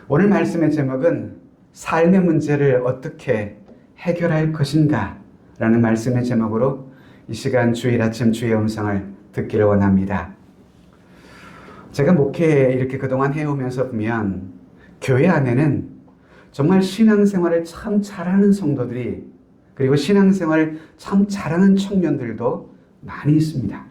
오늘 말씀의 제목은 삶의 문제를 어떻게 해결할 것인가 라는 말씀의 제목으로 이 시간 주일 아침 주의 음성을 듣기를 원합니다. 제가 목회 이렇게 그동안 해오면서 보면 교회 안에는 정말 신앙생활을 참 잘하는 성도들이, 그리고 신앙생활을 참 잘하는 청년들도 많이 있습니다.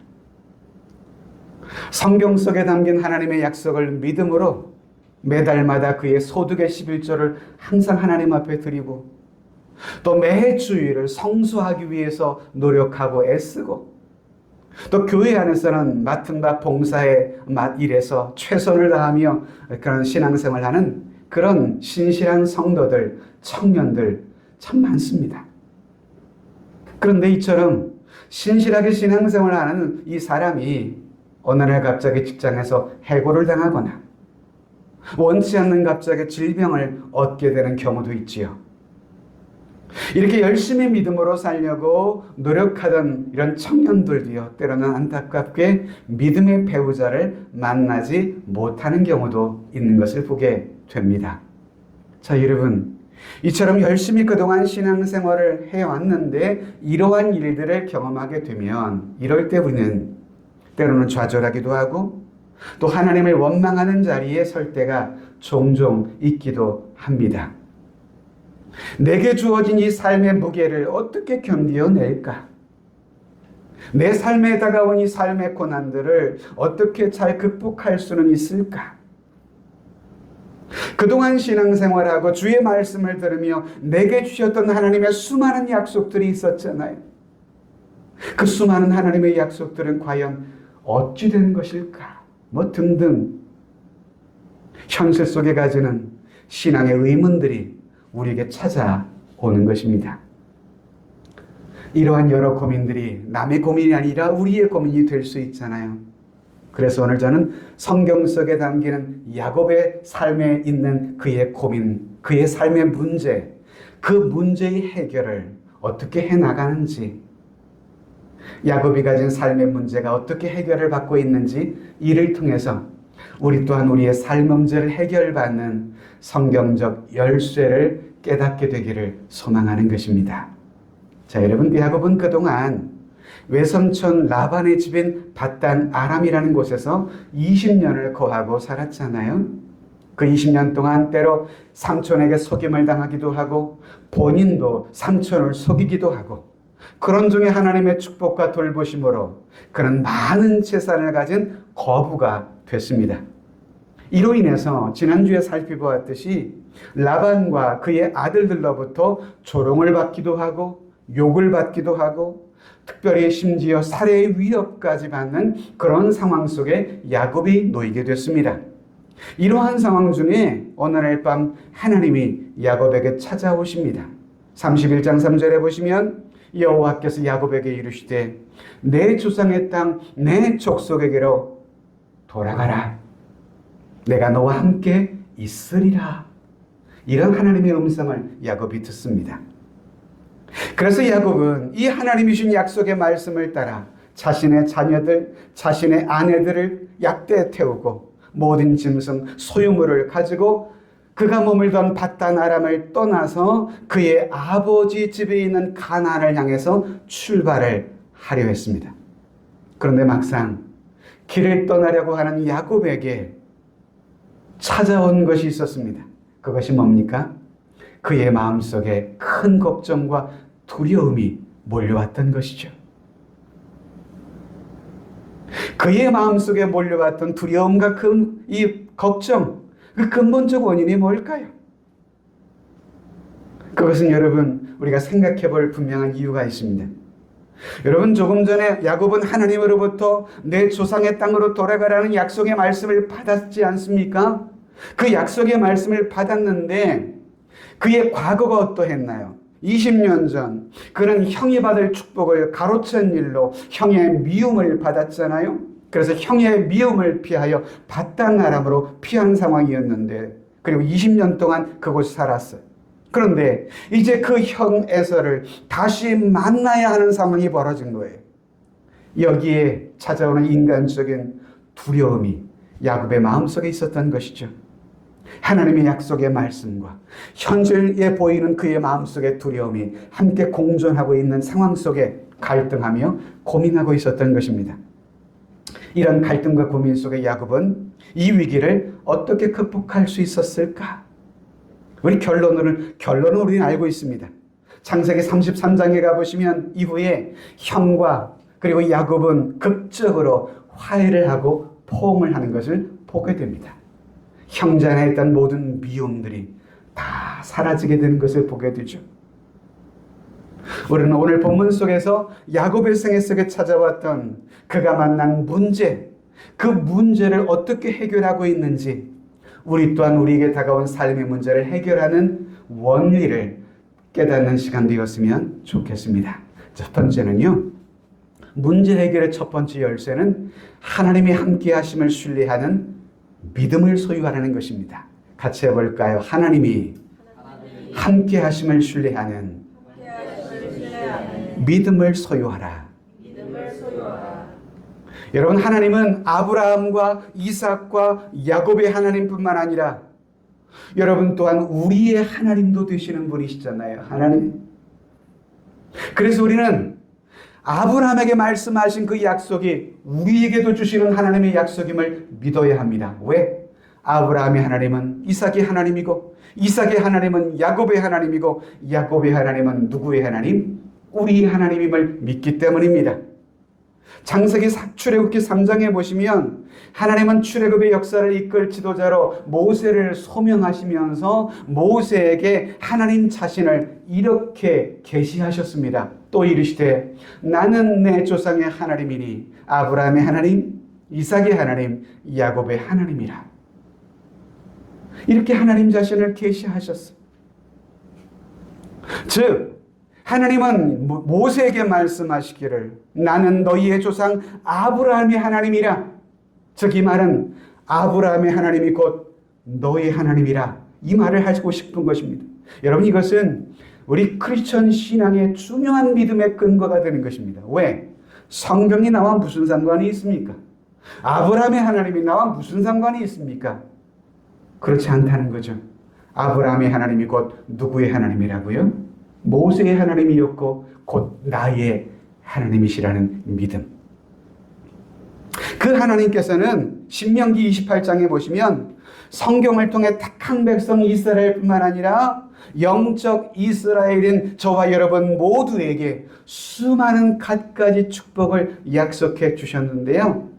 성경 속에 담긴 하나님의 약속을 믿음으로 매달마다 그의 소득의 11조를 항상 하나님 앞에 드리고, 또 매해 주일을 성수하기 위해서 노력하고 애쓰고, 또 교회 안에서는 맡은 바 봉사에 일해서 최선을 다하며 그런 신앙생활을 하는 그런 신실한 성도들, 청년들 참 많습니다. 그런데 이처럼 신실하게 신앙생활을 하는 이 사람이 어느 날 갑자기 직장에서 해고를 당하거나 원치 않는 갑자기 질병을 얻게 되는 경우도 있지요. 이렇게 열심히 믿음으로 살려고 노력하던 이런 청년들도요, 때로는 안타깝게 믿음의 배우자를 만나지 못하는 경우도 있는 것을 보게 됩니다. 자, 여러분, 이처럼 열심히 그동안 신앙생활을 해왔는데 이러한 일들을 경험하게 되면 이럴 때 우리는 때로는 좌절하기도 하고 또 하나님을 원망하는 자리에 설 때가 종종 있기도 합니다. 내게 주어진 이 삶의 무게를 어떻게 견디어낼까? 내 삶에 다가온 이 삶의 고난들을 어떻게 잘 극복할 수는 있을까? 그동안 신앙생활하고 주의 말씀을 들으며 내게 주셨던 하나님의 수많은 약속들이 있었잖아요. 그 수많은 하나님의 약속들은 과연 어찌 된 것일까? 등등 현실 속에 가지는 신앙의 의문들이 우리에게 찾아오는 것입니다. 이러한 여러 고민들이 남의 고민이 아니라 우리의 고민이 될 수 있잖아요. 그래서 오늘 저는 성경 속에 담기는 야곱의 삶에 있는 그의 고민, 그의 삶의 문제, 그 문제의 해결을 어떻게 해나가는지, 야곱이 가진 삶의 문제가 어떻게 해결을 받고 있는지, 이를 통해서 우리 또한 우리의 삶 문제를 해결받는 성경적 열쇠를 깨닫게 되기를 소망하는 것입니다. 자, 여러분, 야곱은 그동안 외삼촌 라반의 집인 밧단 아람이라는 곳에서 20년을 거하고 살았잖아요. 그 20년 동안 때로 삼촌에게 속임을 당하기도 하고 본인도 삼촌을 속이기도 하고, 그런 중에 하나님의 축복과 돌보심으로 그는 많은 재산을 가진 거부가 됐습니다. 이로 인해서 지난주에 살펴보았듯이 라반과 그의 아들들로부터 조롱을 받기도 하고 욕을 받기도 하고 특별히 심지어 살해의 위협까지 받는 그런 상황 속에 야곱이 놓이게 됐습니다. 이러한 상황 중에 어느 날 밤 하나님이 야곱에게 찾아오십니다. 31장 3절에 보시면 여호와께서 야곱에게 이르시되 내 조상의 땅 내 족속에게로 돌아가라. 내가 너와 함께 있으리라. 이런 하나님의 음성을 야곱이 듣습니다. 그래서 야곱은 이 하나님이 주신 약속의 말씀을 따라 자신의 자녀들, 자신의 아내들을 약대에 태우고 모든 짐승, 소유물을 가지고 그가 머물던 밧단 아람을 떠나서 그의 아버지 집에 있는 가나안을 향해서 출발을 하려 했습니다. 그런데 막상 길을 떠나려고 하는 야곱에게 찾아온 것이 있었습니다. 그것이 뭡니까? 그의 마음속에 큰 걱정과 두려움이 몰려왔던 것이죠. 그의 마음속에 몰려왔던 두려움과 이 걱정, 그 근본적 원인이 뭘까요? 그것은 여러분, 우리가 생각해 볼 분명한 이유가 있습니다. 여러분, 조금 전에 야곱은 하나님으로부터 내 조상의 땅으로 돌아가라는 약속의 말씀을 받았지 않습니까? 그 약속의 말씀을 받았는데 그의 과거가 어떠했나요? 20년 전 그는 형이 받을 축복을 가로챈 일로 형의 미움을 받았잖아요. 그래서 형의 미움을 피하여 밧단 아람으로 피한 상황이었는데, 그리고 20년 동안 그곳에 살았어요. 그런데 이제 그 형 에서를 다시 만나야 하는 상황이 벌어진 거예요. 여기에 찾아오는 인간적인 두려움이 야곱의 마음속에 있었던 것이죠. 하나님의 약속의 말씀과 현실에 보이는 그의 마음속의 두려움이 함께 공존하고 있는 상황 속에 갈등하며 고민하고 있었던 것입니다. 이런 갈등과 고민 속에 야곱은 이 위기를 어떻게 극복할 수 있었을까? 우리 결론은 우리는 알고 있습니다. 창세기 33장에 가보시면 이후에 형과 그리고 야곱은 극적으로 화해를 하고 포옹을 하는 것을 보게 됩니다. 형제 안에 있던 모든 미움들이 다 사라지게 되는 것을 보게 되죠. 우리는 오늘 본문 속에서 야곱의 생애 속에 찾아왔던 그가 만난 문제, 그 문제를 어떻게 해결하고 있는지, 우리 또한 우리에게 다가온 삶의 문제를 해결하는 원리를 깨닫는 시간 되었으면 좋겠습니다. 첫 번째는요, 문제 해결의 첫 번째 열쇠는 하나님의 함께 하심을 신뢰하는 믿음을 소유하라는 것입니다. 같이 해볼까요? 하나님이 함께 하심을 신뢰하는 믿음을 소유하라. 여러분, 하나님은 아브라함과 이삭과 야곱의 하나님뿐만 아니라 여러분 또한 우리의 하나님도 되시는 분이시잖아요. 하나님. 그래서 우리는 아브라함에게 말씀하신 그 약속이 우리에게도 주시는 하나님의 약속임을 믿어야 합니다. 왜? 아브라함의 하나님은 이삭의 하나님이고, 이삭의 하나님은 야곱의 하나님이고, 야곱의 하나님은 누구의 하나님? 우리의 하나님임을 믿기 때문입니다. 창세기 출애굽기 3장에 보시면 하나님은 출애굽의 역사를 이끌 지도자로 모세를 소명하시면서 모세에게 하나님 자신을 이렇게 계시하셨습니다. 또 이르시되 나는 내 조상의 하나님이니 아브라함의 하나님, 이삭의 하나님, 야곱의 하나님이라. 이렇게 하나님 자신을 계시하셨어요. 즉 하나님은 모세에게 말씀하시기를 나는 너희의 조상 아브라함의 하나님이라. 즉 이 말은 아브라함의 하나님이 곧 너희 하나님이라, 이 말을 하시고 싶은 것입니다. 여러분, 이것은 우리 크리스천 신앙의 중요한 믿음의 근거가 되는 것입니다. 왜? 성경이 나와 무슨 상관이 있습니까? 아브라함의 하나님이 나와 무슨 상관이 있습니까? 그렇지 않다는 거죠. 아브라함의 하나님이 곧 누구의 하나님이라고요? 모세의 하나님이었고 곧 나의 하나님이시라는 믿음. 그 하나님께서는 신명기 28장에 보시면 성경을 통해 택한 백성 이스라엘뿐만 아니라 영적 이스라엘인 저와 여러분 모두에게 수많은 갖가지 축복을 약속해 주셨는데요.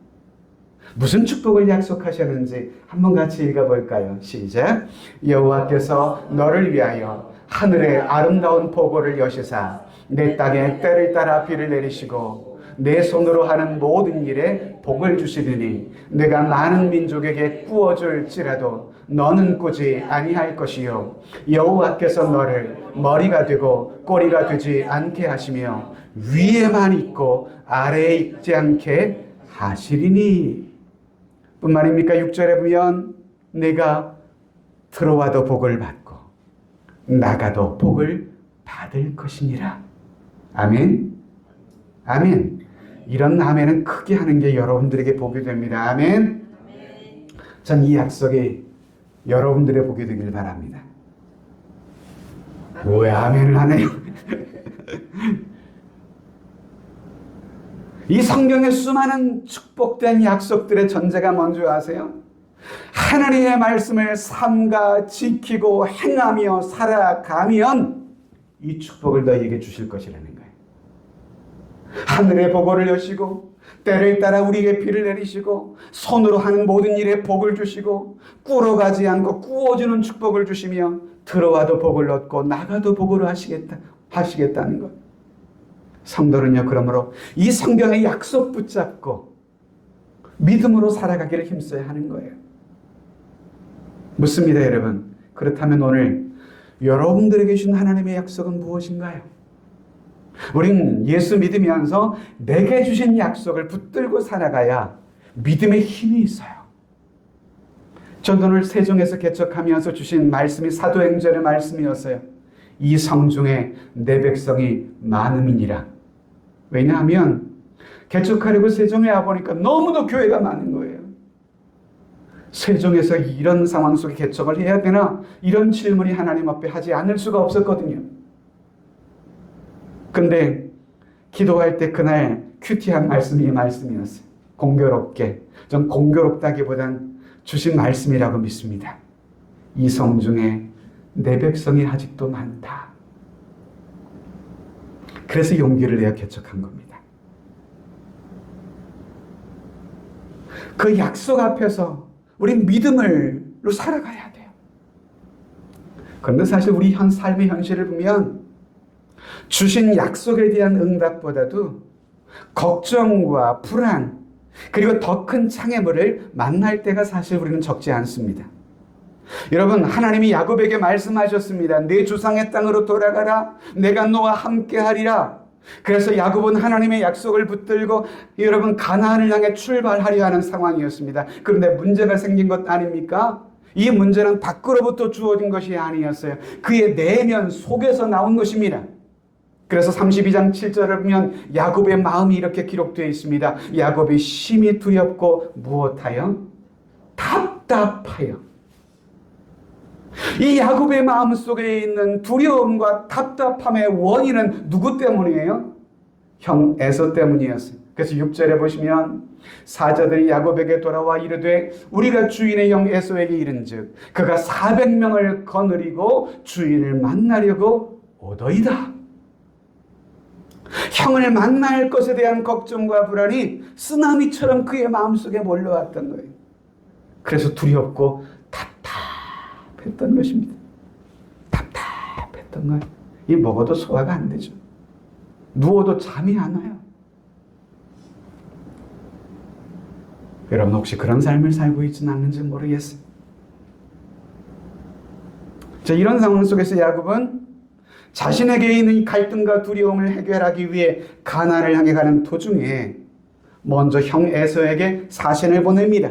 무슨 축복을 약속하셨는지 한번 같이 읽어볼까요? 시작. 여호와께서 너를 위하여 하늘의 아름다운 보고를 여시사 내 땅에 때를 따라 비를 내리시고 내 손으로 하는 모든 일에 복을 주시리니 내가 많은 민족에게 꾸어줄지라도 너는 꾸지 아니할 것이요 여호와께서 너를 머리가 되고 꼬리가 되지 않게 하시며 위에만 있고 아래에 있지 않게 하시리니. 뿐만입니까? 6절에 보면 내가 들어와도 복을 받고 나가도 복을 받을 것이니라. 아멘. 아멘. 이런 아멘은 크게 하는 게 여러분들에게 복이 됩니다. 아멘. 전 이 약속이 여러분들의 복이 되길 바랍니다. 왜 아멘을 하네요? 이 성경의 수많은 축복된 약속들의 전제가 뭔지 아세요? 하나님의 말씀을 삼가 지키고 행하며 살아가면 이 축복을 너희에게 주실 것이라는 거예요. 하늘의 보고를 여시고 때를 따라 우리에게 비를 내리시고 손으로 하는 모든 일에 복을 주시고 꾸러가지 않고 꾸어주는 축복을 주시며 들어와도 복을 얻고 나가도 복을 하시겠다는 것. 성도는요, 그러므로 이 성경의 약속 붙잡고 믿음으로 살아가기를 힘써야 하는 거예요. 묻습니다, 여러분. 그렇다면 오늘 여러분들에게 주신 하나님의 약속은 무엇인가요? 우리는 예수 믿으면서 내게 주신 약속을 붙들고 살아가야 믿음의 힘이 있어요. 전 오늘 세종에서 개척하면서 주신 말씀이 사도행전의 말씀이었어요. 이 성중에 내 백성이 많음이니라. 왜냐하면 개척하려고 세종에 와보니까 너무도 교회가 많은 거예요. 세종에서 이런 상황 속에 개척을 해야 되나? 이런 질문이 하나님 앞에 하지 않을 수가 없었거든요. 근데 기도할 때 그날 큐티한 말씀이 이 말씀이었어요. 공교롭게, 좀 공교롭다기보단 주신 말씀이라고 믿습니다. 이 성 중에 내 백성이 아직도 많다. 그래서 용기를 내어 개척한 겁니다. 그 약속 앞에서 우리 믿음으로 살아가야 돼요. 그런데 사실 우리 삶의 현실을 보면 주신 약속에 대한 응답보다도 걱정과 불안, 그리고 더 큰 장애물을 만날 때가 사실 우리는 적지 않습니다. 여러분, 하나님이 야곱에게 말씀하셨습니다. 내 조상의 땅으로 돌아가라. 내가 너와 함께 하리라. 그래서 야곱은 하나님의 약속을 붙들고 여러분 가나안을 향해 출발하려 하는 상황이었습니다. 그런데 문제가 생긴 것 아닙니까? 이 문제는 밖으로부터 주어진 것이 아니었어요. 그의 내면 속에서 나온 것입니다. 그래서 32장 7절을 보면 야곱의 마음이 이렇게 기록되어 있습니다. 야곱이 심히 두렵고 무엇하여? 답답하여. 이 야곱의 마음속에 있는 두려움과 답답함의 원인은 누구 때문이에요? 형 에서 때문이었어요. 그래서 6절에 보시면 사자들이 야곱에게 돌아와 이르되 우리가 주인의 형 에서에게 이른즉 그가 400명을 거느리고 주인을 만나려고 오더이다. 형을 만날 것에 대한 걱정과 불안이 쓰나미처럼 그의 마음속에 몰려왔던 거예요. 그래서 두렵고 답답했던 것입니다. 답답했던 거예요. 이 먹어도 소화가 안 되죠. 누워도 잠이 안 와요. 여러분 혹시 그런 삶을 살고 있지는 않는지 모르겠어요. 자, 이런 상황 속에서 야곱은 자신에게 있는 이 갈등과 두려움을 해결하기 위해 가나안을 향해 가는 도중에 먼저 형 에서에게 사신을 보냅니다.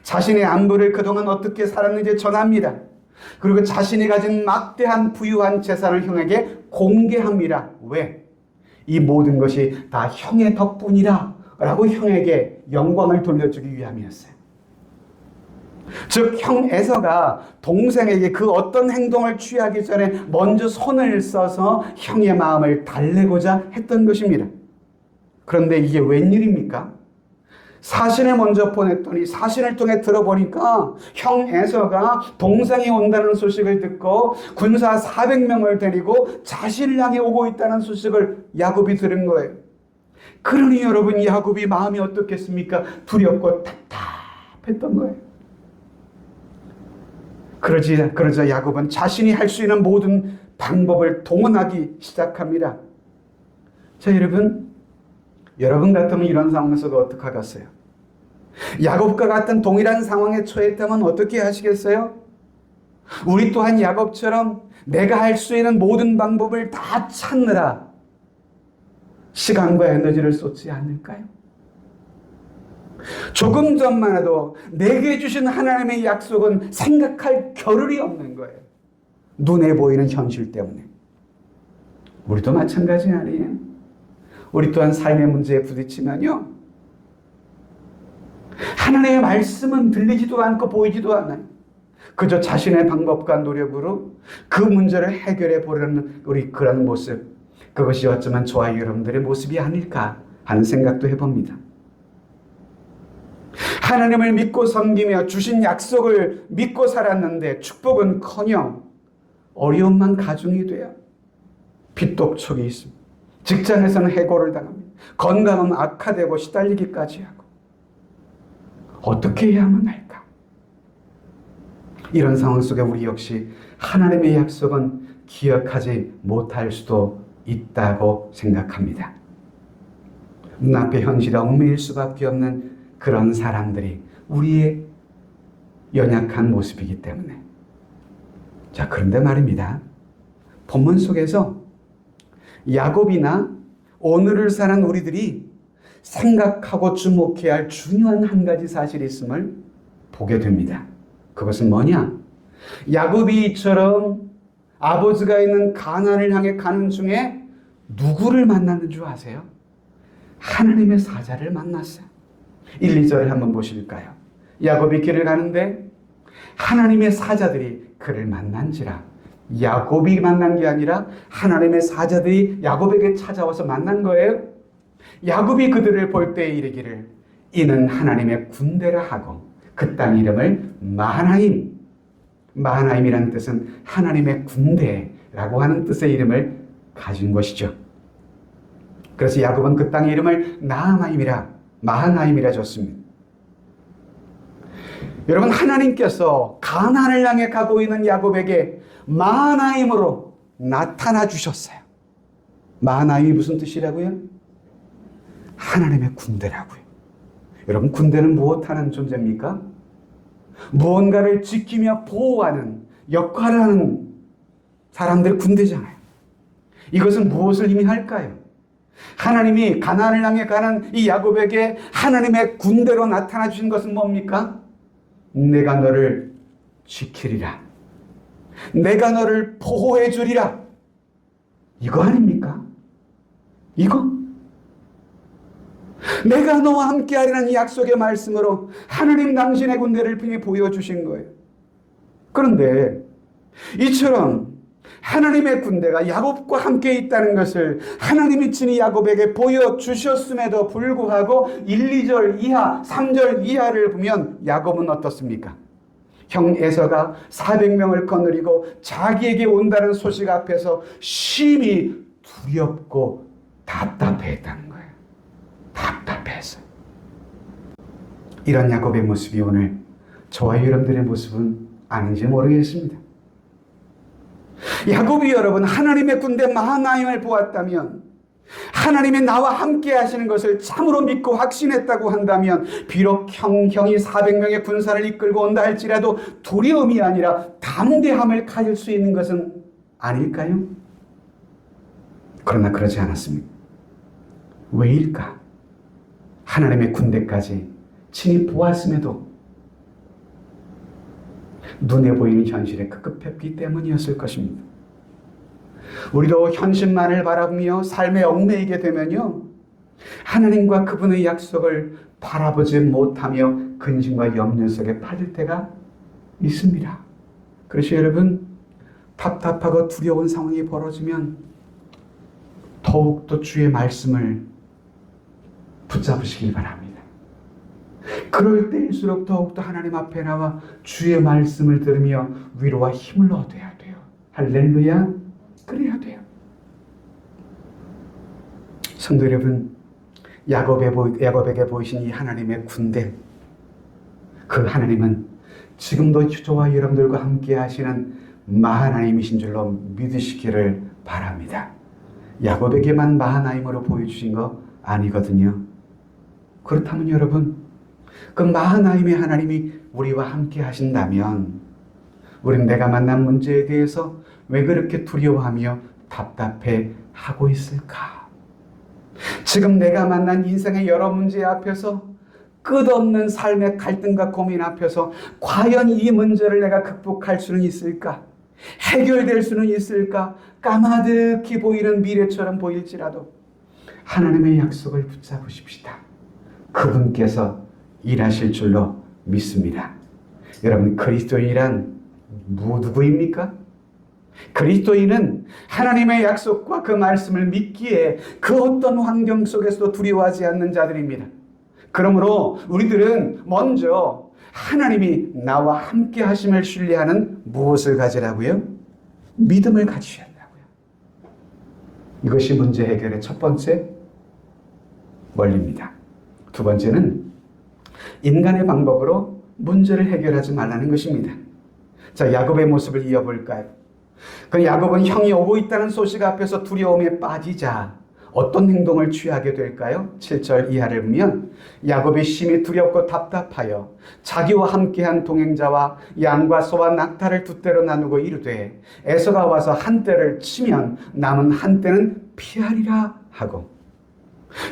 자신의 안부를 그동안 어떻게 살았는지 전합니다. 그리고 자신이 가진 막대한 부유한 재산을 형에게 공개합니다. 왜? 이 모든 것이 다 형의 덕분이라 라고 형에게 영광을 돌려주기 위함이었어요. 즉 형 에서가 동생에게 그 어떤 행동을 취하기 전에 먼저 손을 써서 형의 마음을 달래고자 했던 것입니다. 그런데 이게 웬일입니까? 사신을 먼저 보냈더니 사신을 통해 들어보니까 형 에서가 동생이 온다는 소식을 듣고 군사 400명을 데리고 자신을 향해 오고 있다는 소식을 야곱이 들은 거예요. 그러니 여러분 야곱이 마음이 어떻겠습니까? 두렵고 답답했던 거예요. 그러자 야곱은 자신이 할 수 있는 모든 방법을 동원하기 시작합니다. 자, 여러분 같으면 이런 상황에서 어떻게 하겠어요? 야곱과 같은 동일한 상황에 처했다면 어떻게 하시겠어요? 우리 또한 야곱처럼 내가 할 수 있는 모든 방법을 다 찾느라 시간과 에너지를 쏟지 않을까요? 조금 전만 해도 내게 주신 하나님의 약속은 생각할 겨를이 없는 거예요. 눈에 보이는 현실 때문에. 우리도 마찬가지 아니에요? 우리 또한 삶의 문제에 부딪히면요, 하나님의 말씀은 들리지도 않고 보이지도 않아요. 그저 자신의 방법과 노력으로 그 문제를 해결해 보려는 우리 그런 모습, 그것이 어쩌면 저와 여러분들의 모습이 아닐까 하는 생각도 해봅니다. 하나님을 믿고 섬기며 주신 약속을 믿고 살았는데 축복은커녕 어려움만 가중이 돼요. 빚독촉이 있습니다. 직장에서는 해고를 당합니다. 건강은 악화되고 시달리기까지 하고. 어떻게 해야만 할까? 이런 상황 속에 우리 역시 하나님의 약속은 기억하지 못할 수도 있다고 생각합니다. 눈앞의 현실에 얽매일 수밖에 없는 그런 사람들이 우리의 연약한 모습이기 때문에. 자, 그런데 말입니다. 본문 속에서 야곱이나 오늘을 사는 우리들이 생각하고 주목해야 할 중요한 한 가지 사실이 있음을 보게 됩니다. 그것은 뭐냐? 야곱이 이처럼 아버지가 있는 가나안을 향해 가는 중에 누구를 만났는 줄 아세요? 하나님의 사자를 만났어요. 1, 2절을 한번 보실까요? 야곱이 길을 가는데 하나님의 사자들이 그를 만난지라. 야곱이 만난 게 아니라 하나님의 사자들이 야곱에게 찾아와서 만난 거예요. 야곱이 그들을 볼 때 이르기를 이는 하나님의 군대라 하고 그 땅 이름을 마하나임, 마하나임이라는 뜻은 하나님의 군대라고 하는 뜻의 이름을 가진 것이죠. 그래서 야곱은 그 땅의 이름을 마하나임이라 줬습니다. 여러분, 하나님께서 가나안을 향해 가고 있는 야곱에게 마하나임으로 나타나 주셨어요. 마하나임이 무슨 뜻이라고요? 하나님의 군대라고요. 여러분, 군대는 무엇하는 존재입니까? 무언가를 지키며 보호하는 역할을 하는 사람들 군대잖아요. 이것은 무엇을 의미할까요? 하나님이 가나안을 향해 가는 이 야곱에게 하나님의 군대로 나타나 주신 것은 뭡니까? 내가 너를 지키리라. 내가 너를 보호해 주리라. 이거 아닙니까? 이거? 내가 너와 함께하리라는 이 약속의 말씀으로 하나님 당신의 군대를 보여주신 거예요. 그런데 이처럼 하나님의 군대가 야곱과 함께 있다는 것을 하나님이 친히 야곱에게 보여주셨음에도 불구하고 1, 2절 이하, 3절 이하를 보면 야곱은 어떻습니까? 형 에서가 400명을 거느리고 자기에게 온다는 소식 앞에서 심히 두렵고 답답해했다는 거예요. 답답해서. 이런 야곱의 모습이 오늘 저와 여러분들의 모습은 아닌지 모르겠습니다. 야곱이 여러분 하나님의 군대 마하나임을 보았다면, 하나님이 나와 함께 하시는 것을 참으로 믿고 확신했다고 한다면 비록 형이 400명의 군사를 이끌고 온다 할지라도 두려움이 아니라 담대함을 가질 수 있는 것은 아닐까요? 그러나 그러지 않았습니다. 왜일까? 하나님의 군대까지 친히 보았음에도 눈에 보이는 현실에 급급했기 때문이었을 것입니다. 우리도 현실만을 바라보며 삶에 얽매이게 되면요, 하나님과 그분의 약속을 바라보지 못하며 근심과 염려 속에 빠질 때가 있습니다. 그래서 여러분, 답답하고 두려운 상황이 벌어지면 더욱더 주의 말씀을 붙잡으시길 바랍니다. 그럴 때일수록 더욱더 하나님 앞에 나와 주의 말씀을 들으며 위로와 힘을 얻어야 돼요. 할렐루야. 그래야 돼요. 성도 여러분, 야곱에게 보이신 이 하나님의 군대, 그 하나님은 지금도 저와 여러분들과 함께 하시는 마하나임이신 줄로 믿으시기를 바랍니다. 야곱에게만 마하나임으로 보여주신 거 아니거든요. 그렇다면 여러분, 그 마하나임의 하나님이 우리와 함께 하신다면 우리는 내가 만난 문제에 대해서 왜 그렇게 두려워하며 답답해 하고 있을까? 지금 내가 만난 인생의 여러 문제 앞에서, 끝없는 삶의 갈등과 고민 앞에서 과연 이 문제를 내가 극복할 수는 있을까? 해결될 수는 있을까? 까마득히 보이는 미래처럼 보일지라도 하나님의 약속을 붙잡으십시다. 그분께서 일하실 줄로 믿습니다. 여러분, 그리스도인이란 누구입니까? 그리스도인은 하나님의 약속과 그 말씀을 믿기에 그 어떤 환경 속에서도 두려워하지 않는 자들입니다. 그러므로 우리들은 먼저 하나님이 나와 함께 하심을 신뢰하는 무엇을 가지라고요? 믿음을 가지셔야 한다고요. 이것이 문제 해결의 첫 번째 원리입니다. 두 번째는 인간의 방법으로 문제를 해결하지 말라는 것입니다. 자, 야곱의 모습을 이어볼까요? 그 야곱은 형이 오고 있다는 소식 앞에서 두려움에 빠지자 어떤 행동을 취하게 될까요? 7절 이하를 보면 야곱이 심히 두렵고 답답하여 자기와 함께한 동행자와 양과 소와 낙타를 두 떼로 나누고 이르되 에서가 와서 한 떼를 치면 남은 한 떼는 피하리라 하고,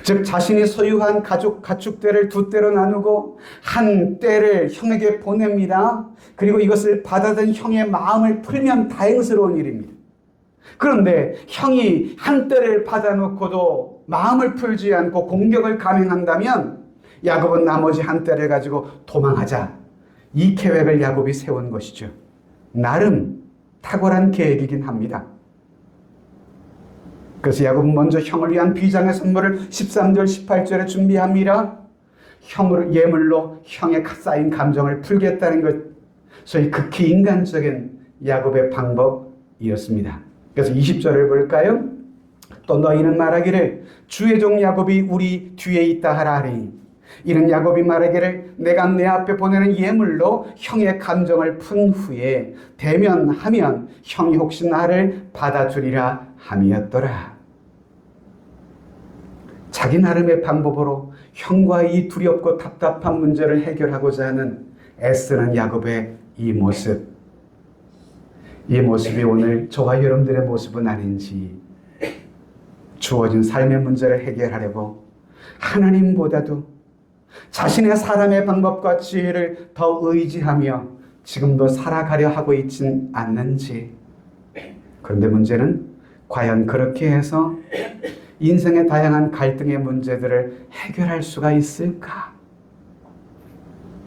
즉 자신이 소유한 가축대를 두 떼로 나누고 한 떼를 형에게 보냅니다. 그리고 이것을 받아든 형의 마음을 풀면 다행스러운 일입니다. 그런데 형이 한 떼를 받아놓고도 마음을 풀지 않고 공격을 감행한다면 야곱은 나머지 한 떼를 가지고 도망하자. 이 계획을 야곱이 세운 것이죠. 나름 탁월한 계획이긴 합니다. 그래서 야곱은 먼저 형을 위한 비장의 선물을 13절 18절에 준비합니다. 예물로 형의 쌓인 감정을 풀겠다는 것, 소위 극히 인간적인 야곱의 방법이었습니다. 그래서 20절을 볼까요? 또 너희는 말하기를 주의 종 야곱이 우리 뒤에 있다 하라 하니, 이는 야곱이 말하기를 내가 내 앞에 보내는 예물로 형의 감정을 푼 후에 대면하면 형이 혹시 나를 받아주리라 함이었더라. 자기 나름의 방법으로 형과 이 두렵고 답답한 문제를 해결하고자 하는 애쓰는 야곱의 이 모습이 오늘 저와 여러분들의 모습은 아닌지, 주어진 삶의 문제를 해결하려고 하나님보다도 자신의 사람의 방법과 지혜를 더 의지하며 지금도 살아가려 하고 있진 않는지. 그런데 문제는 과연 그렇게 해서 인생의 다양한 갈등의 문제들을 해결할 수가 있을까?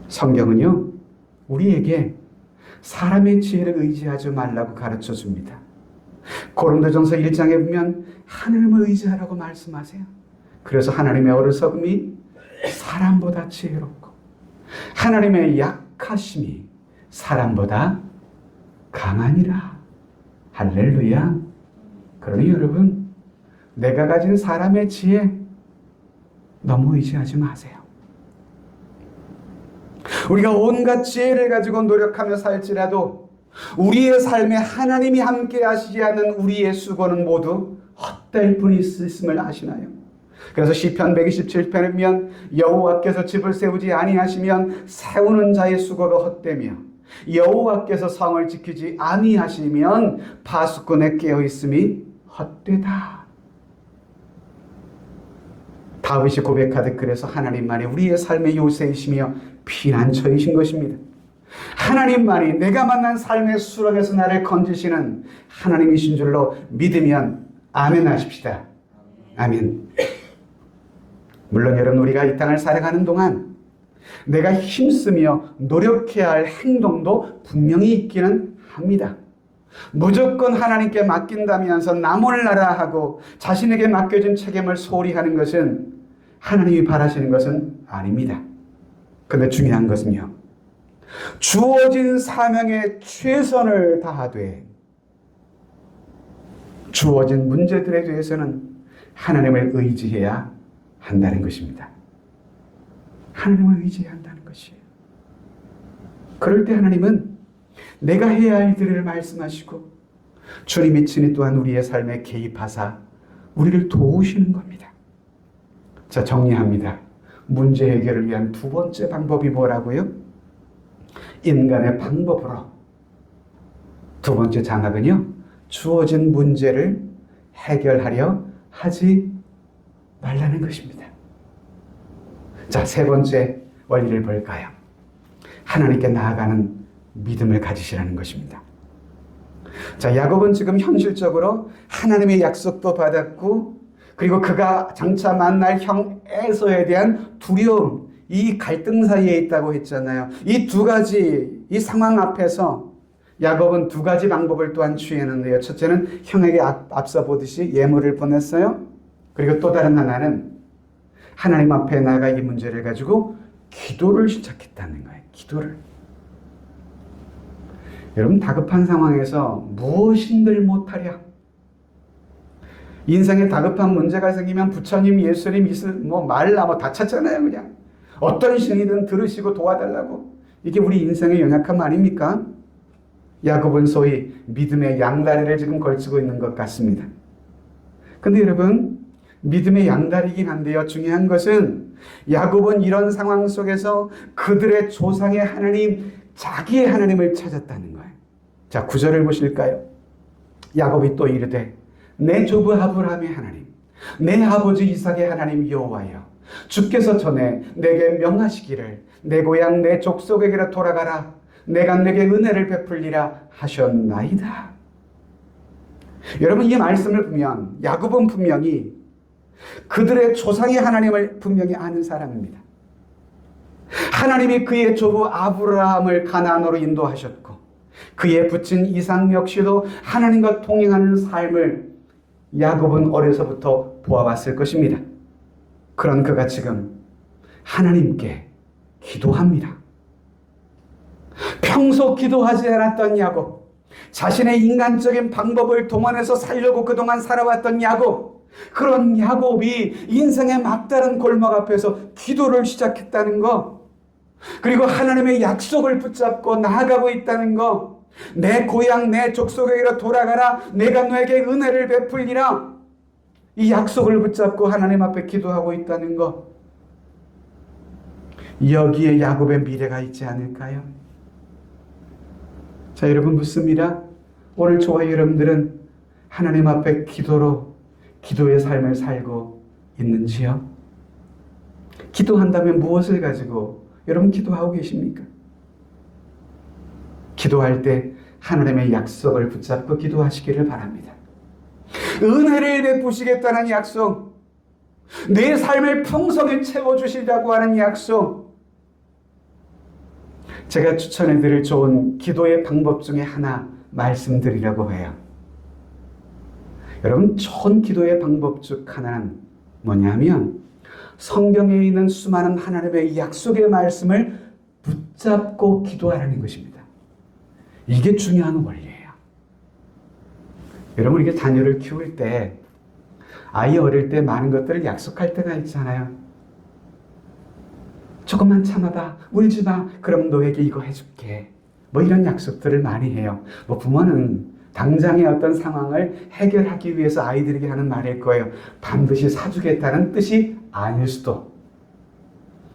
성경은요, 우리에게 사람의 지혜를 의지하지 말라고 가르쳐 줍니다. 고린도전서 1장에 보면 하나님을 의지하라고 말씀하세요. 그래서 하나님의 어리석음이 사람보다 지혜롭고 하나님의 약하심이 사람보다 강하니라. 할렐루야. 그러니 여러분, 내가 가진 사람의 지혜 너무 의지하지 마세요. 우리가 온갖 지혜를 가지고 노력하며 살지라도 우리의 삶에 하나님이 함께 하시지 않는 우리의 수고는 모두 헛될 뿐이 있음을 아시나요? 그래서 시편 127편에 보면 여호와께서 집을 세우지 아니하시면 세우는 자의 수고가 헛되며 여호와께서 성을 지키지 아니하시면 파수꾼의 깨어있음이 헛되다. 다윗이 고백하듯 그래서 하나님만이 우리의 삶의 요새이시며 피난처이신 것입니다. 하나님만이 내가 만난 삶의 수렁에서 나를 건지시는 하나님이신 줄로 믿으면 아멘 하십시다. 아멘. 물론 여러분, 우리가 이 땅을 살아가는 동안 내가 힘쓰며 노력해야 할 행동도 분명히 있기는 합니다. 무조건 하나님께 맡긴다면서 나 몰라라 하고 자신에게 맡겨진 책임을 소홀히 하는 것은 하나님이 바라시는 것은 아닙니다. 그런데 중요한 것은요, 주어진 사명에 최선을 다하되 주어진 문제들에 대해서는 하나님을 의지해야 한다는 것입니다. 하나님을 의지해야 한다는 것이에요. 그럴 때 하나님은 내가 해야 할 일들을 말씀하시고 주님이 친히 또한 우리의 삶에 개입하사 우리를 도우시는 겁니다. 자, 정리합니다. 문제 해결을 위한 두 번째 방법이 뭐라고요? 인간의 방법으로. 두 번째 장학은요, 주어진 문제를 해결하려 하지 말라는 것입니다. 자, 세 번째 원리를 볼까요? 하나님께 나아가는 믿음을 가지시라는 것입니다. 자, 야곱은 지금 현실적으로 하나님의 약속도 받았고, 그리고 그가 장차 만날 형 에서에 대한 두려움, 이 갈등 사이에 있다고 했잖아요. 이 두 가지, 이 상황 앞에서 야곱은 두 가지 방법을 또한 취했는데요. 첫째는 형에게 앞서 보듯이 예물을 보냈어요. 그리고 또 다른 하나는 하나님 앞에 나가 이 문제를 가지고 기도를 시작했다는 거예요. 기도를. 여러분, 다급한 상황에서 무엇인들 못하랴. 인생에 다급한 문제가 생기면 부처님, 예수님, 말라 다 찾잖아요. 그냥 어떤 신이든 들으시고 도와달라고. 이게 우리 인생의 연약함 아닙니까? 야곱은 소위 믿음의 양다리를 지금 걸치고 있는 것 같습니다. 근데 여러분, 믿음의 양다리이긴 한데요, 중요한 것은 야곱은 이런 상황 속에서 그들의 조상의 하나님, 자기의 하나님을 찾았다는 거예요. 자, 9절을 보실까요? 야곱이 또 이르되 내 조부 아브라함의 하나님, 내 아버지 이삭의 하나님 여호와여, 주께서 전에 내게 명하시기를 내 고향 내 족속에게로 돌아가라, 내가 내게 은혜를 베풀리라 하셨나이다. 여러분, 이 말씀을 보면 야곱은 분명히 그들의 조상의 하나님을 분명히 아는 사람입니다. 하나님이 그의 조부 아브라함을 가나안으로 인도하셨고 그의 부친 이삭 역시도 하나님과 동행하는 삶을 야곱은 어려서부터 보아왔을 것입니다. 그런 그가 지금 하나님께 기도합니다. 평소 기도하지 않았던 야곱, 자신의 인간적인 방법을 동원해서 살려고 그동안 살아왔던 야곱, 그런 야곱이 인생의 막다른 골목 앞에서 기도를 시작했다는 것, 그리고 하나님의 약속을 붙잡고 나아가고 있다는 것, 내 고향 내 족속에게로 돌아가라, 내가 너에게 은혜를 베풀리라, 이 약속을 붙잡고 하나님 앞에 기도하고 있다는 것, 여기에 야곱의 미래가 있지 않을까요? 자, 여러분 묻습니다. 오늘 저와 여러분들은 하나님 앞에 기도의 삶을 살고 있는지요? 기도한다면 무엇을 가지고 여러분 기도하고 계십니까? 기도할 때 하나님의 약속을 붙잡고 기도하시기를 바랍니다. 은혜를 베푸시겠다는 약속, 내 삶을 풍성히 채워주시려고 하는 약속, 제가 추천해드릴 좋은 기도의 방법 중에 하나 말씀드리려고 해요. 여러분, 좋은 기도의 방법 중 하나는 뭐냐면 성경에 있는 수많은 하나님의 약속의 말씀을 붙잡고 기도하라는 것입니다. 이게 중요한 원리예요. 여러분, 이게 자녀를 키울 때 아이 어릴 때 많은 것들을 약속할 때가 있잖아요. 조금만 참아봐, 울지 마, 그럼 너에게 이거 해줄게, 뭐 이런 약속들을 많이 해요. 뭐 부모는 당장의 어떤 상황을 해결하기 위해서 아이들에게 하는 말일 거예요. 반드시 사주겠다는 뜻이 아닐 수도.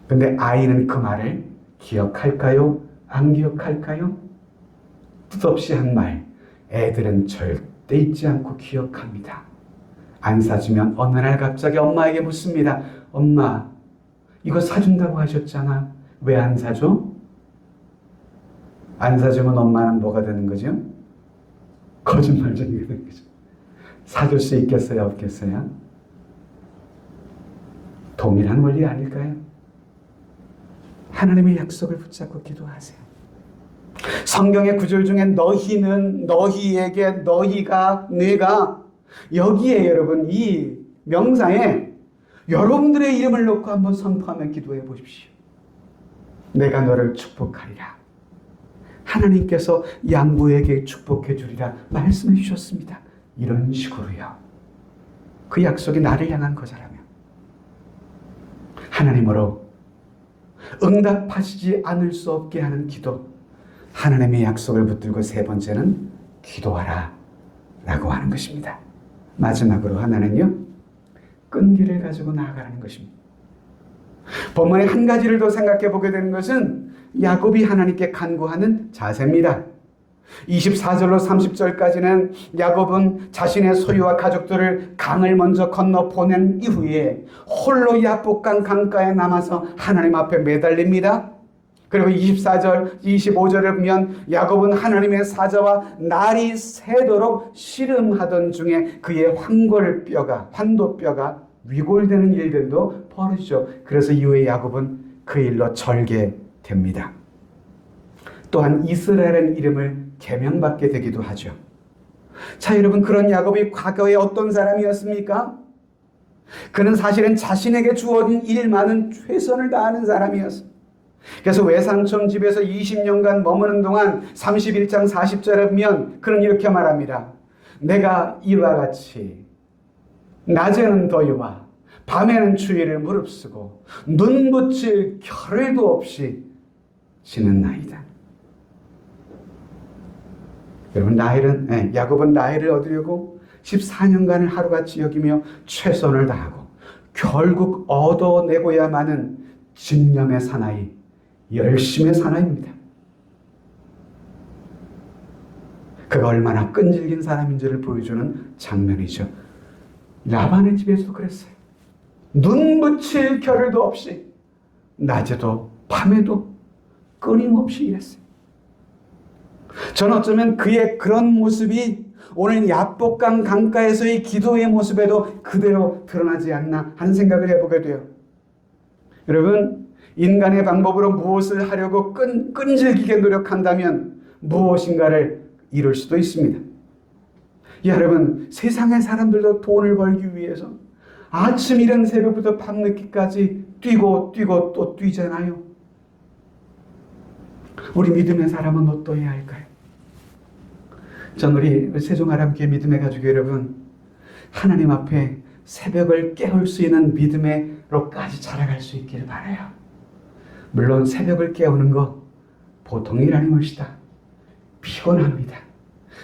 근데 아이는 그 말을 기억할까요? 안 기억할까요? 뜻없이 한 말, 애들은 절대 잊지 않고 기억합니다. 안 사주면 어느 날 갑자기 엄마에게 묻습니다. 엄마, 이거 사준다고 하셨잖아. 왜 안 사줘? 안 사주면 엄마는 뭐가 되는 거죠? 거짓말쟁이가 되는 거죠. 사줄 수 있겠어요? 없겠어요? 동일한 원리 아닐까요? 하나님의 약속을 붙잡고 기도하세요. 성경의 구절 중에 너희는, 너희에게, 너희가, 내가, 여기에 여러분 이 명사에 여러분들의 이름을 놓고 한번 선포하며 기도해 보십시오. 내가 너를 축복하리라. 하나님께서 양부에게 축복해 주리라 말씀해 주셨습니다. 이런 식으로요. 그 약속이 나를 향한 거잖아요. 하나님으로 응답하시지 않을 수 없게 하는 기도, 하나님의 약속을 붙들고 세 번째는 기도하라 라고 하는 것입니다. 마지막으로 하나는요, 끈기를 가지고 나아가라는 것입니다. 본문의 한 가지를 더 생각해 보게 되는 것은 야곱이 하나님께 간구하는 자세입니다. 24절로 30절까지는 야곱은 자신의 소유와 가족들을 강을 먼저 건너 보낸 이후에 홀로 야복강 강가에 남아서 하나님 앞에 매달립니다. 그리고 24절, 25절을 보면 야곱은 하나님의 사자와 날이 새도록 씨름하던 중에 그의 환도뼈가 위골되는 일들도 벌어지죠. 그래서 이후에 야곱은 그 일로 절개됩니다. 또한 이스라엘은 이름을 개명받게 되기도 하죠. 자, 여러분, 그런 야곱이 과거에 어떤 사람이었습니까? 그는 사실은 자신에게 주어진 일만은 최선을 다하는 사람이었습니다. 그래서 외삼촌 집에서 20년간 머무는 동안 31장 40절에 보면 그는 이렇게 말합니다. 내가 이와 같이 낮에는 더위와 밤에는 추위를 무릅쓰고 눈 붙일 겨를도 없이 지는 나이다. 여러분, 야곱은 나이를 얻으려고 14년간을 하루같이 여기며 최선을 다하고 결국 얻어내고야마는 집념의 사나이, 열심의 사나이입니다. 그가 얼마나 끈질긴 사람인지를 보여주는 장면이죠. 라반의 집에서도 그랬어요. 눈 붙일 겨를도 없이 낮에도 밤에도 끊임없이 일했어요. 저는 어쩌면 그의 그런 모습이 오늘 야복강 강가에서의 기도의 모습에도 그대로 드러나지 않나 하는 생각을 해보게 돼요. 여러분, 인간의 방법으로 무엇을 하려고 끈질기게 노력한다면 무엇인가를 이룰 수도 있습니다. 여러분, 세상의 사람들도 돈을 벌기 위해서 아침 이른 새벽부터 밤늦게까지 뛰고 또 뛰잖아요. 우리 믿음의 사람은 어떠해야 할까요? 전 우리 세종하람교회 믿음의 가족 여러분, 하나님 앞에 새벽을 깨울 수 있는 믿음으로까지 자라갈 수 있기를 바라요. 물론 새벽을 깨우는 거 보통 일 아닌 것이다. 피곤합니다.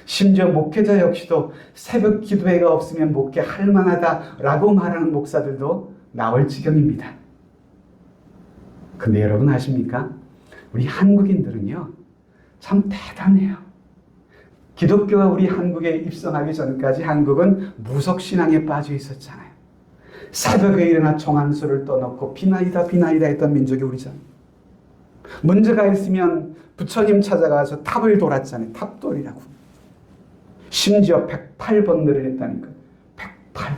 심지어 목회자 역시도 새벽 기도회가 없으면 목회할 만하다라고 말하는 목사들도 나올 지경입니다. 근데 여러분 아십니까? 우리 한국인들은요, 참 대단해요. 기독교가 우리 한국에 입성하기 전까지 한국은 무속신앙에 빠져 있었잖아요. 새벽에 일어나 정한수를 떠놓고 비나이다 했던 민족이 우리잖아요. 문제가 있으면 부처님 찾아가서 탑을 돌았잖아요. 탑돌이라고. 심지어 108번들을 했다니까요. 108.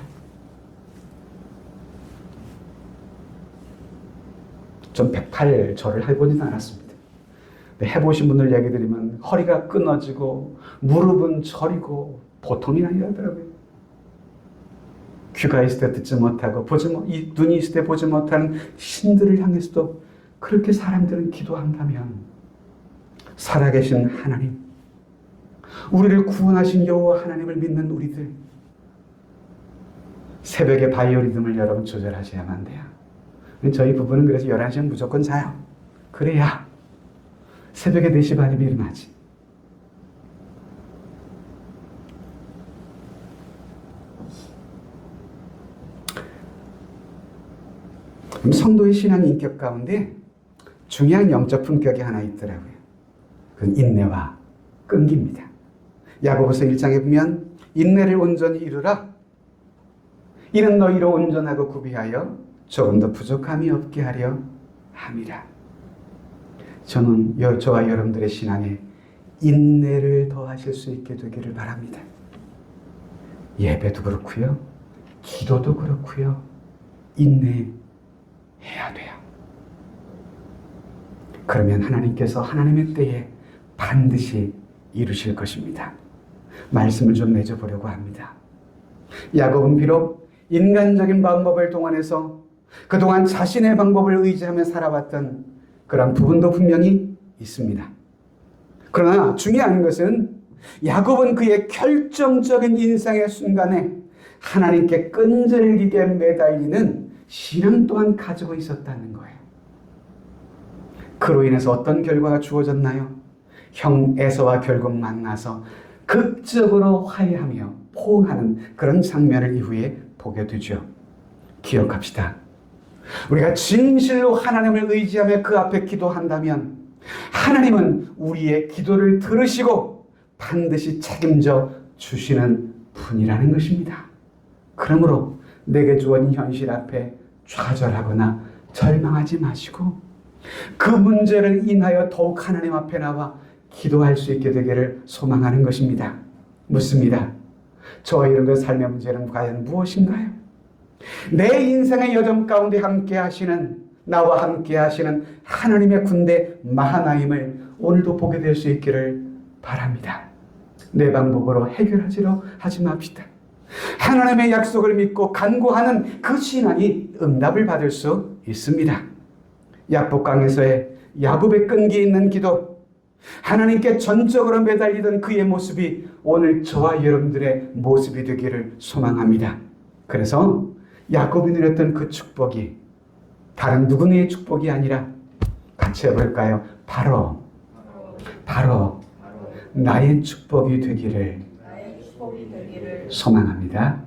전 108절을 해보지는 않았습니다. 해보신 분들 얘기 드리면 허리가 끊어지고 무릎은 저리고 보통이 아니라더라고요. 귀가 있을 때 듣지 못하고 눈이 있을 때 보지 못하는 신들을 향해서도 그렇게 사람들은 기도한다면 살아계신 하나님, 우리를 구원하신 여호와 하나님을 믿는 우리들, 새벽에 바이오리듬을 여러분 조절하셔야만 돼요. 저희 부부는 그래서 11시면 무조건 자요. 그래야 새벽에 4시 반이면 일어나지. 성도의 신앙 인격 가운데 중요한 영적 품격이 하나 있더라고요. 그건 인내와 끈기입니다. 야고보서 1장에 보면 인내를 온전히 이루라. 이는 너희로 온전하고 구비하여 조금 더 부족함이 없게 하려 함이라. 저는 저와 여러분들의 신앙에 인내를 더하실 수 있게 되기를 바랍니다. 예배도 그렇고요, 기도도 그렇고요, 인내해야 돼요. 그러면 하나님께서 하나님의 때에 반드시 이루실 것입니다. 말씀을 좀 맺어보려고 합니다. 야곱은 비록 인간적인 방법을 동원해서 그동안 자신의 방법을 의지하며 살아왔던 그런 부분도 분명히 있습니다. 그러나 중요한 것은 야곱은 그의 결정적인 인생의 순간에 하나님께 끈질기게 매달리는 신앙 또한 가지고 있었다는 거예요. 그로 인해서 어떤 결과가 주어졌나요? 형 에서와 결국 만나서 극적으로 화해하며 포옹하는 그런 장면을 이후에 보게 되죠. 기억합시다. 우리가 진실로 하나님을 의지하며 그 앞에 기도한다면 하나님은 우리의 기도를 들으시고 반드시 책임져 주시는 분이라는 것입니다. 그러므로 내게 주어진 현실 앞에 좌절하거나 절망하지 마시고 그 문제를 인하여 더욱 하나님 앞에 나와 기도할 수 있게 되기를 소망하는 것입니다. 묻습니다. 저와 여러분의 삶의 문제는 과연 무엇인가요? 내 인생의 여정 가운데 함께 하시는, 나와 함께 하시는 하나님의 군대 마하나임을 오늘도 보게 될 수 있기를 바랍니다. 내 방법으로 해결하지로 하지 맙시다. 하나님의 약속을 믿고 간구하는 그 신앙이 응답을 받을 수 있습니다. 약복강에서의 야곱의 끈기 있는 기도, 하나님께 전적으로 매달리던 그의 모습이 오늘 저와 여러분들의 모습이 되기를 소망합니다. 그래서 야곱이 누렸던 그 축복이 다른 누구의 축복이 아니라 같이 해볼까요? 바로 나의 축복이 되기를 소망합니다.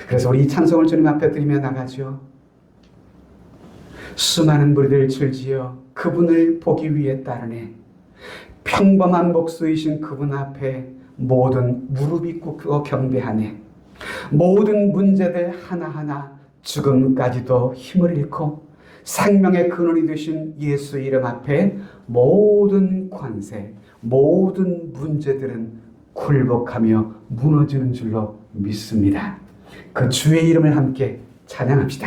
그래서 우리 이 찬송을 주님 앞에 드리며 나가죠. 수많은 무리들 줄지어 그분을 보기 위해 따르네. 평범한 목수이신 그분 앞에 모든 무릎이 꿇고 경배하네. 모든 문제들 하나하나 죽음까지도 힘을 잃고 생명의 근원이 되신 예수 이름 앞에 모든 관세, 모든 문제들은 굴복하며 무너지는 줄로 믿습니다. 그 주의 이름을 함께 찬양합시다.